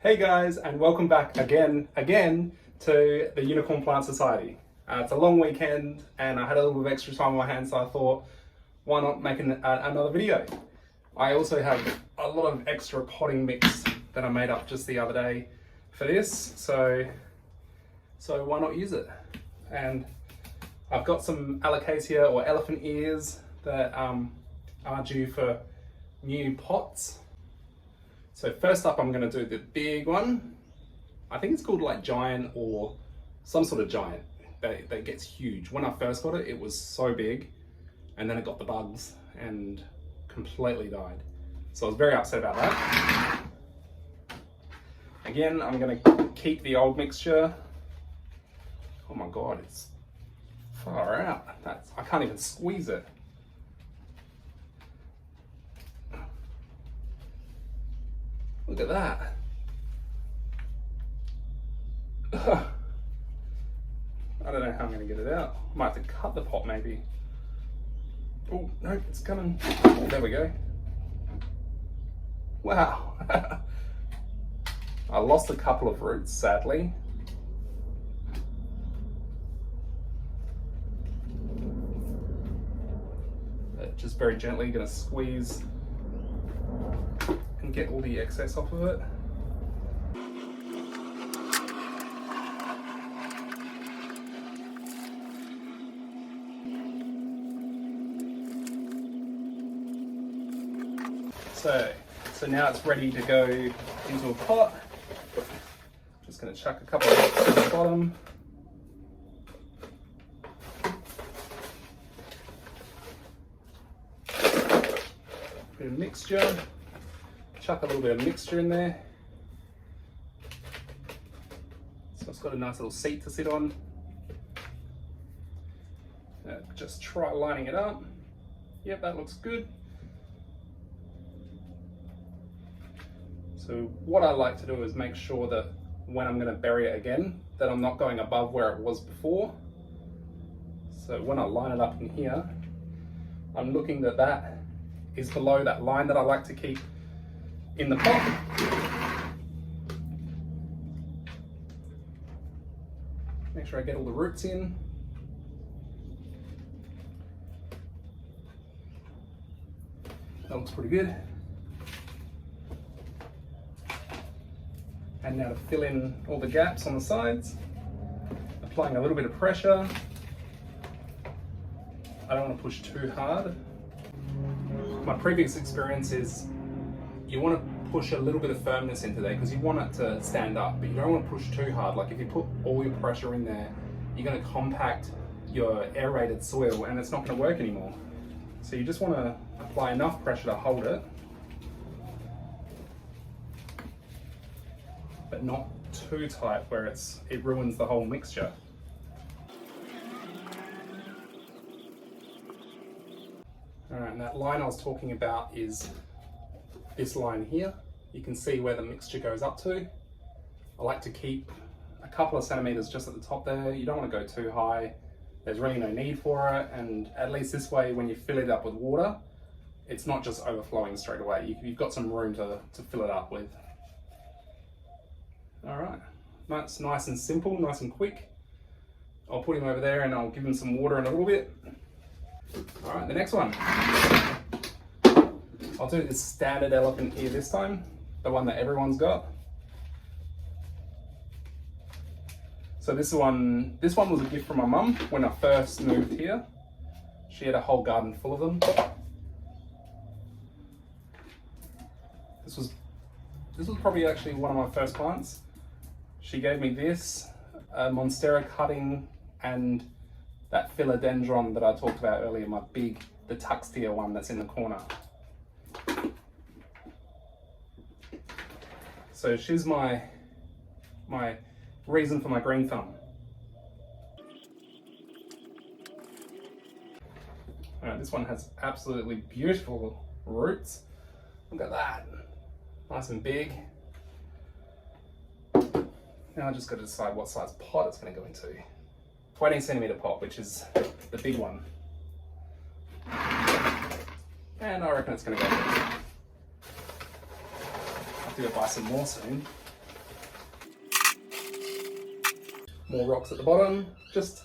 Hey guys, and welcome back again to the Unicorn Plant Society. It's a long weekend and I had a little bit of extra time on my hands, so I thought, why not make another video? I also have a lot of extra potting mix that I made up just the other day for this, so why not use it? And I've got some Alocasia or elephant ears that are due for new pots. So first up, I'm going to do the big one. I think it's called like giant or some sort of giant that gets huge. When I first got it, it was so big, and then it got the bugs and completely died. So I was very upset about that. Again, I'm going to keep the old mixture. Oh my God, it's far out. I can't even squeeze it. Look at that. I don't know how I'm going to get it out. I might have to cut the pot maybe. Oh, no, it's coming. There we go. Wow. I lost a couple of roots, sadly. Just very gently going to squeeze and get all the excess off of it. So now it's ready to go into a pot. Just going to chuck a couple of rocks to the bottom. Bit of mixture. Chuck a little bit of mixture in there. So it's got a nice little seat to sit on. Just try lining it up. Yep, that looks good. So what I like to do is make sure that when I'm going to bury it again, that I'm not going above where it was before. So when I line it up in here, I'm looking that is below that line that I like to keep in the pot. Make sure I get all the roots in. That looks pretty good. And now to fill in all the gaps on the sides, applying a little bit of pressure. I don't want to push too hard. My previous experience is you want to push a little bit of firmness into there because you want it to stand up, but you don't want to push too hard. Like if you put all your pressure in there, you're going to compact your aerated soil and it's not going to work anymore. So you just want to apply enough pressure to hold it, but not too tight where it ruins the whole mixture. Alright, and that line I was talking about is this line here. You can see where the mixture goes up to. I like to keep a couple of centimeters just at the top there. You don't want to go too high. There's really no need for it, and at least this way when you fill it up with water, it's not just overflowing straight away. You've got some room to fill it up with. Alright, that's nice and simple, nice and quick. I'll put him over there and I'll give him some water in a little bit. Alright, the next one. I'll do this standard elephant ear this time, the one that everyone's got. So this one was a gift from my mum when I first moved here. She had a whole garden full of them. This was probably actually one of my first plants. She gave me this, a Monstera cutting, and that philodendron that I talked about earlier, the tuxtia one that's in the corner. So she's my reason for my green thumb. Alright, this one has absolutely beautiful roots. Look at that, nice and big. Now I just got to decide what size pot it's going to go into. 20 centimeter pot, which is the big one. And I reckon it's going to go there. I'll have to go buy some more soon. More rocks at the bottom, just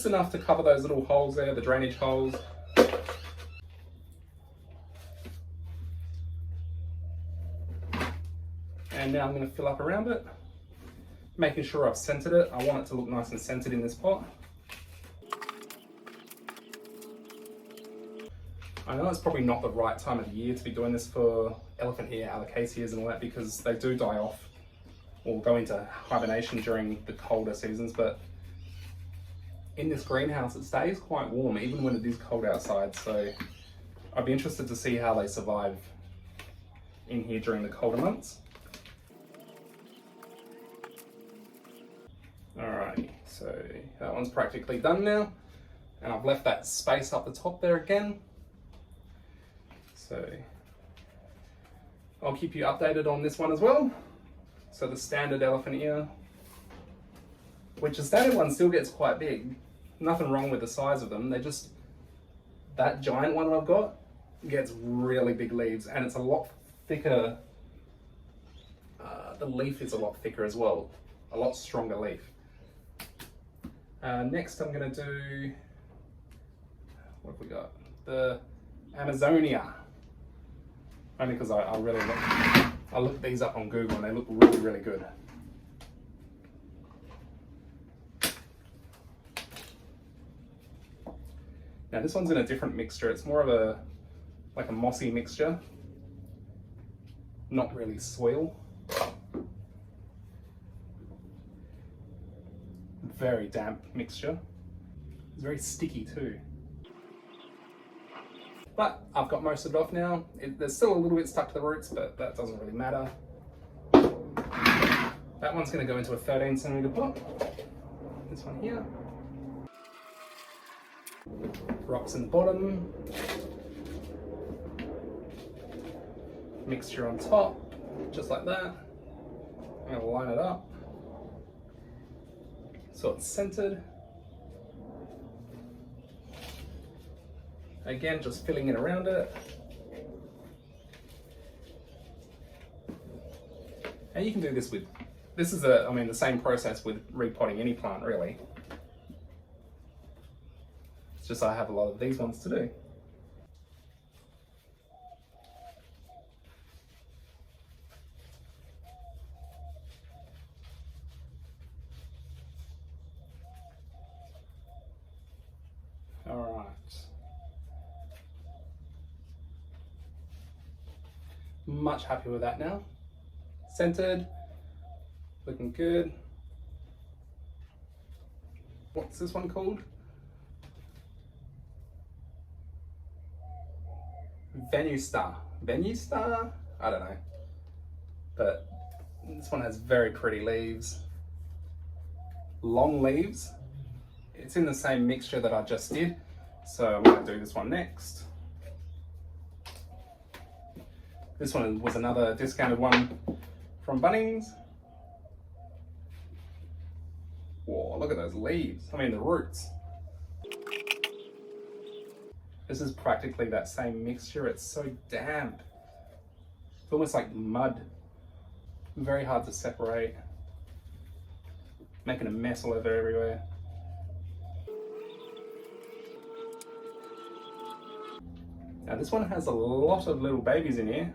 enough to cover those little holes there, the drainage holes. And now I'm going to fill up around it, making sure I've centered it. I want it to look nice and centered in this pot. I know it's probably not the right time of the year to be doing this for elephant ear Alocasias and all that, because they do die off or go into hibernation during the colder seasons, but in this greenhouse it stays quite warm even when it is cold outside, so I'd be interested to see how they survive in here during the colder months. Alrighty, so that one's practically done now, and I've left that space up the top there again. So I'll keep you updated on this one as well. So the standard elephant ear, which the standard one still gets quite big. Nothing wrong with the size of them. They just, that giant one I've got gets really big leaves, and it's a lot thicker. The leaf is a lot thicker as well, a lot stronger leaf. Next I'm going to do, what have we got? The Amazonia. Only because I looked these up on Google and they look really, really good. Now this one's in a different mixture. It's more of like a mossy mixture, not really soil. Very damp mixture. It's very sticky too. But I've got most of it off now. There's still a little bit stuck to the roots, but that doesn't really matter. That one's going to go into a 13 centimeter pot. This one here. Rocks in the bottom. Mixture on top, just like that. I'm going to line it up so it's centered. Again, just filling it around it. And you can do this with, the same process with repotting any plant really. It's just I have a lot of these ones to do. All right. Much happier with that now. Centered, looking good. What's this one called? Venustar. Venustar? I don't know. But this one has very pretty leaves. Long leaves. It's in the same mixture that I just did. So I'm going to do this one next. This one was another discounted one from Bunnings. Whoa, look at those leaves. I mean, the roots. This is practically that same mixture. It's so damp. It's almost like mud. Very hard to separate. Making a mess all over everywhere. Now this one has a lot of little babies in here.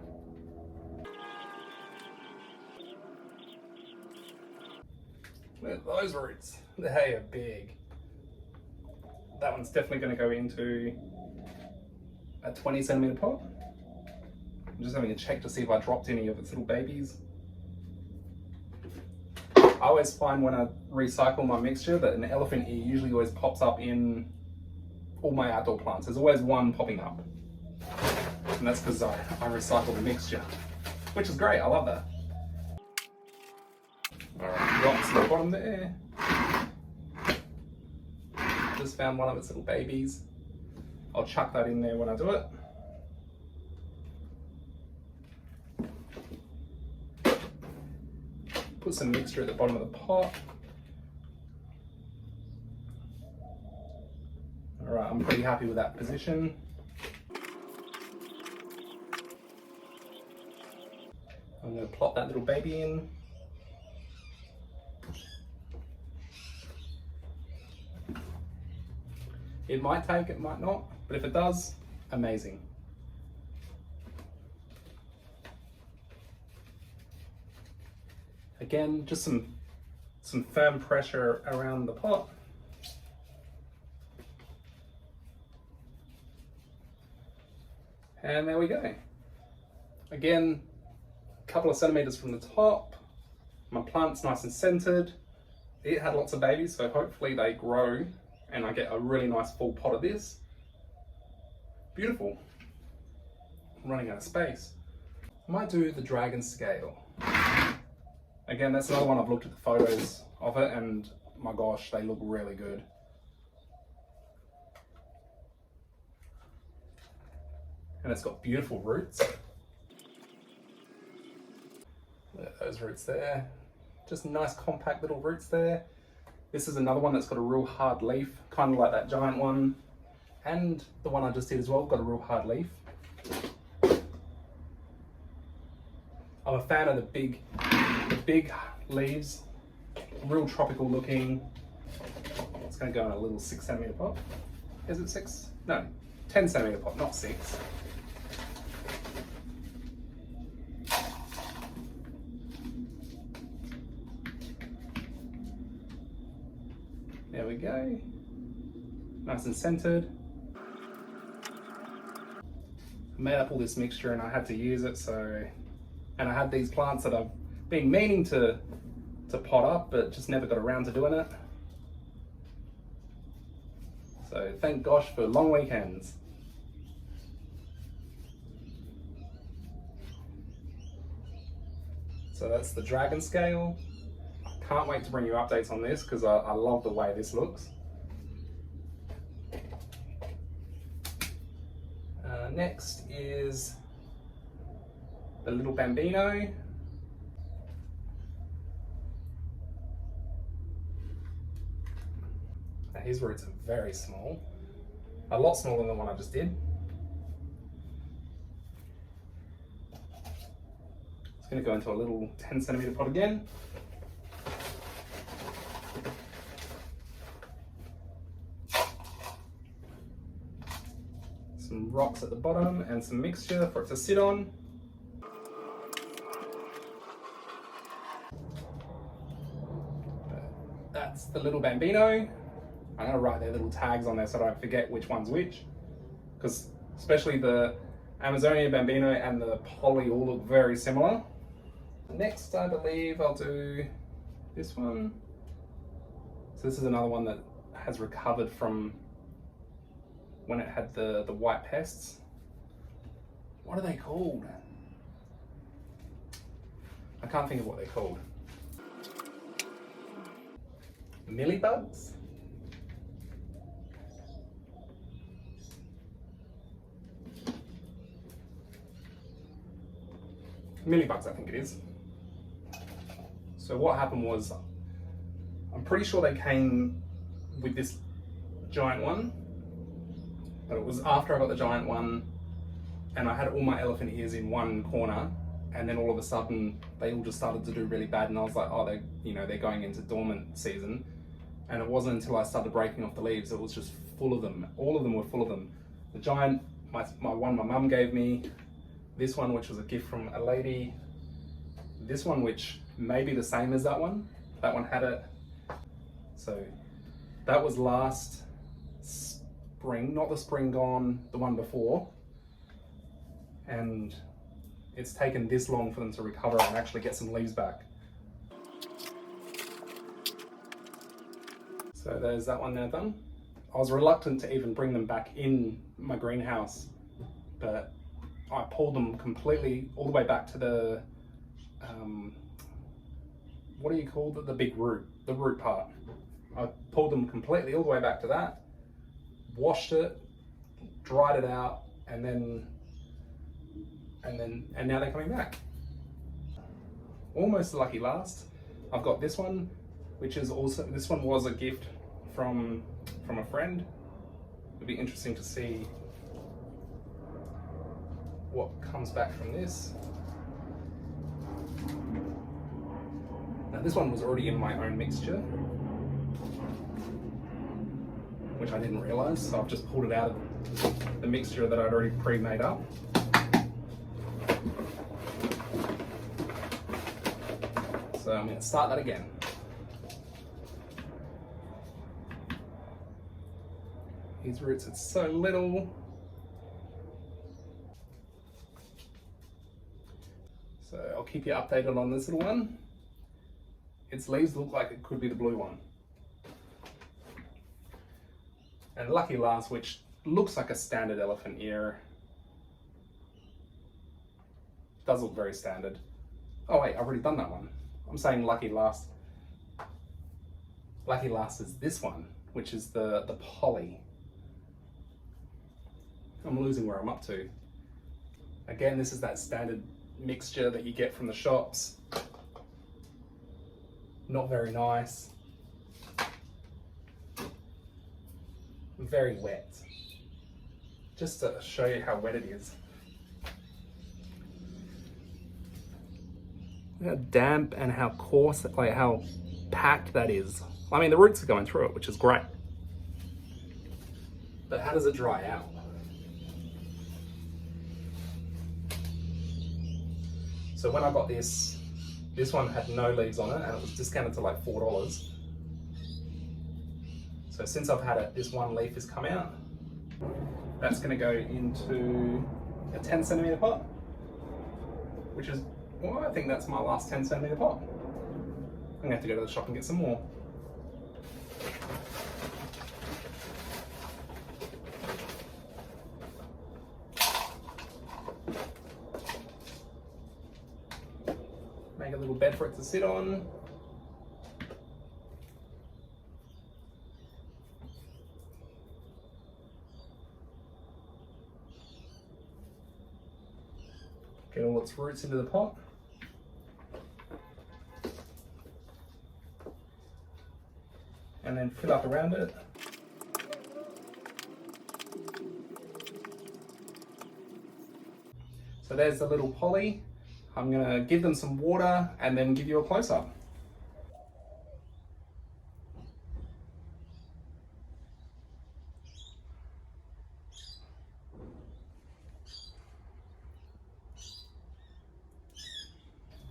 Look at those roots. They are big. That one's definitely going to go into a 20 centimeter pot. I'm just having a check to see if I dropped any of its little babies. I always find when I recycle my mixture that an elephant ear usually always pops up in all my outdoor plants. There's always one popping up. And that's because I recycle the mixture, which is great. I love that. Alright, rocks at the bottom there. Just found one of its little babies. I'll chuck that in there when I do it. Put some mixture at the bottom of the pot. Alright, I'm pretty happy with that position. I'm going to plop that little baby in. It might take, it might not, but if it does, amazing. Again, just some firm pressure around the pot. And there we go. Again, a couple of centimeters from the top. My plant's nice and centered. It had lots of babies, so hopefully they grow and I get a really nice full pot of this. Beautiful. I'm running out of space. I might do the dragon scale. Again, that's another one I've looked at the photos of it and my gosh, they look really good. And it's got beautiful roots. Those roots there. Just nice compact little roots there. This is another one that's got a real hard leaf, kind of like that giant one. And the one I just did as well, got a real hard leaf. I'm a fan of the big leaves, real tropical looking. It's gonna go in a little 6 centimeter pot. Is it 6? No, 10 centimeter pot, not 6. There we go. Nice and centered. I made up all this mixture and I had to use it, and I had these plants that I've been meaning to pot up, but just never got around to doing it. So thank gosh for long weekends. So that's the dragon scale. Can't wait to bring you updates on this because I love the way this looks. Next is the little bambino. Now his roots are very small, a lot smaller than the one I just did. It's going to go into a little 10 centimeter pot again. Some rocks at the bottom and some mixture for it to sit on. That's the little bambino. I'm going to write their little tags on there so I don't forget which one's which, because especially the Amazonia bambino and the poly all look very similar. Next, I believe I'll do this one. So this is another one that has recovered from when it had the white pests. What are they called? I can't think of what they're called. Mealybugs? Mealybugs, I think it is. So what happened was, I'm pretty sure they came with this giant one, but it was after I got the giant one and I had all my elephant ears in one corner, and then all of a sudden they all just started to do really bad, and I was like, oh, they're going into dormant season. And it wasn't until I started breaking off the leaves, it was just full of them. All of them were full of them. The giant, my one my mum gave me, this one which was a gift from a lady, this one which may be the same as that one had it. So that was last spring, not the spring gone, the one before. And it's taken this long for them to recover and actually get some leaves back. So there's that one now done. I was reluctant to even bring them back in my greenhouse, but I pulled them completely all the way back to the, what do you call the big root, the root part. I pulled them completely all the way back to that, washed it, dried it out, and now they're coming back. Almost lucky last. I've got this one, which is also, this one was a gift from a friend. It'll be interesting to see what comes back from this. Now this one was already in my own mixture, which I didn't realise, so I've just pulled it out of the mixture that I'd already pre-made up. So I'm going to start that again. These roots, it's so little. So I'll keep you updated on this little one. Its leaves look like it could be the blue one. And Lucky Last, which looks like a standard elephant ear. Does look very standard. Oh wait, I've already done that one. I'm saying Lucky Last. Lucky Last is this one, which is the poly. I'm losing where I'm up to. Again, this is that standard mixture that you get from the shops. Not very nice. Very wet. Just to show you how wet it is. How damp and how coarse, like how packed that is. I mean, the roots are going through it, which is great. But how does it dry out? So when I got this one had no leaves on it and it was discounted to like $4. So since I've had it, this one leaf has come out. That's going to go into a 10 centimeter pot, which is, well, I think that's my last 10 centimeter pot. I'm going to have to go to the shop and get some more. Make a little bed for it to sit on. Get all its roots into the pot. And then fill up around it. So there's the little poly. I'm gonna give them some water and then give you a close-up.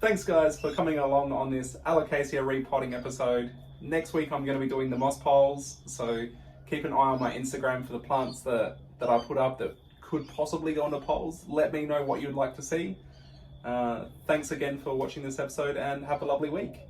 Thanks guys for coming along on this Alocasia repotting episode. Next week I'm going to be doing the moss poles, so keep an eye on my Instagram for the plants that I put up that could possibly go into poles. Let me know what you'd like to see. Thanks again for watching this episode and have a lovely week.